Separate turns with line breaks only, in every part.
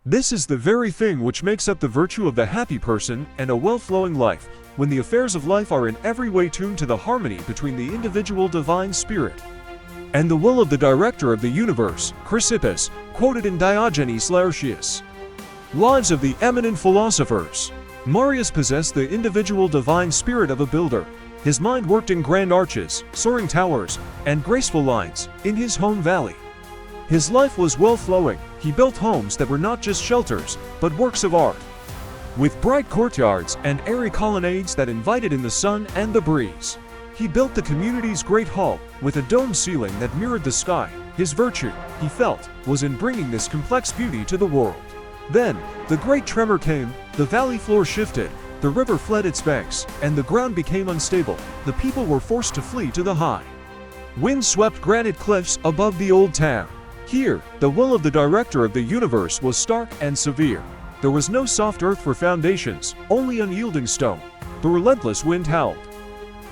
This is the very thing which makes up the virtue of the happy person and a well-flowing life, when the affairs of life are in every way tuned to the harmony between the individual divine spirit and the will of the director of the universe, Chrysippus, quoted in Diogenes Laertius. Lives of the eminent philosophers. Marius possessed the individual divine spirit of a builder. His mind worked in grand arches, soaring towers, and graceful lines, in his home valley. His life was well-flowing. He built homes that were not just shelters, but works of art, with bright courtyards and airy colonnades that invited in the sun and the breeze. He built the community's great hall, with a domed ceiling that mirrored the sky. His virtue, he felt, was in bringing this complex beauty to the world. Then, the great tremor came, the valley floor shifted, the river fled its banks, and the ground became unstable. The people were forced to flee to the high, wind-swept granite cliffs above the old town. Here, the will of the director of the universe was stark and severe. There was no soft earth for foundations, only unyielding stone. The relentless wind howled,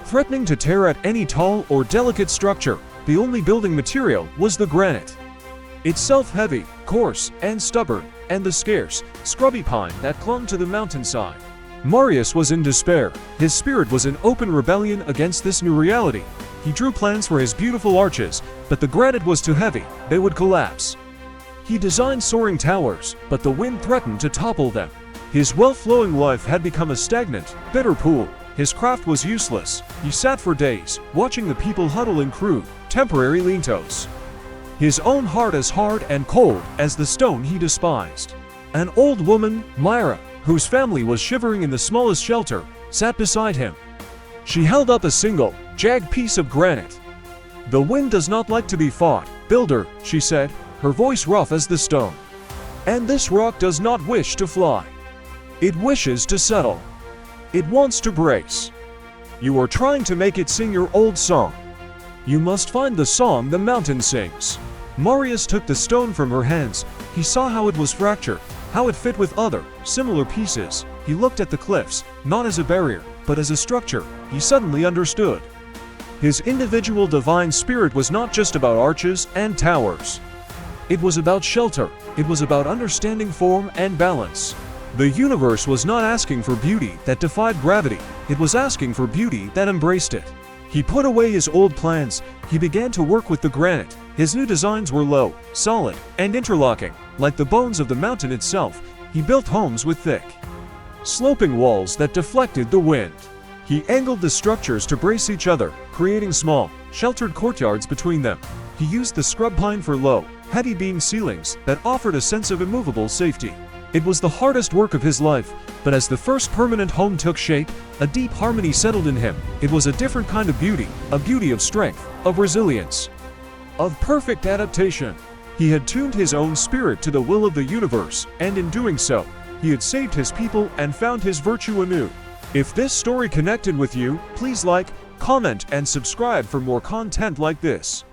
threatening to tear at any tall or delicate structure. The only building material was the granite, itself heavy, coarse, and stubborn, and the scarce, scrubby pine that clung to the mountainside. Marius was in despair. His spirit was in open rebellion against this new reality. He drew plans for his beautiful arches, but the granite was too heavy, they would collapse. He designed soaring towers, but the wind threatened to topple them. His well-flowing life had become a stagnant, bitter pool. His craft was useless. He sat for days, watching the people huddle in crude, temporary lintos. His own heart as hard and cold as the stone he despised. An old woman, Myra, whose family was shivering in the smallest shelter, sat beside him. She held up a single, jagged piece of granite. "The wind does not like to be fought, builder," she said, her voice rough as the stone. "And this rock does not wish to fly. It wishes to settle. It wants to brace. You are trying to make it sing your old song. You must find the song the mountain sings." Marius took the stone from her hands. He saw how it was fractured, how it fit with other, similar pieces. He looked at the cliffs, not as a barrier, but as a structure. He suddenly understood. His individual divine spirit was not just about arches and towers. It was about shelter. It was about understanding form and balance. The universe was not asking for beauty that defied gravity. It was asking for beauty that embraced it. He put away his old plans. He began to work with the granite. His new designs were low, solid, and interlocking. Like the bones of the mountain itself, he built homes with thick, sloping walls that deflected the wind. He angled the structures to brace each other, creating small, sheltered courtyards between them. He used the scrub pine for low, heavy beam ceilings that offered a sense of immovable safety. It was the hardest work of his life, but as the first permanent home took shape, a deep harmony settled in him. It was a different kind of beauty, a beauty of strength, of resilience, of perfect adaptation. He had tuned his own spirit to the will of the universe, and in doing so, he had saved his people and found his virtue anew. If this story connected with you, please like, comment, and subscribe for more content like this.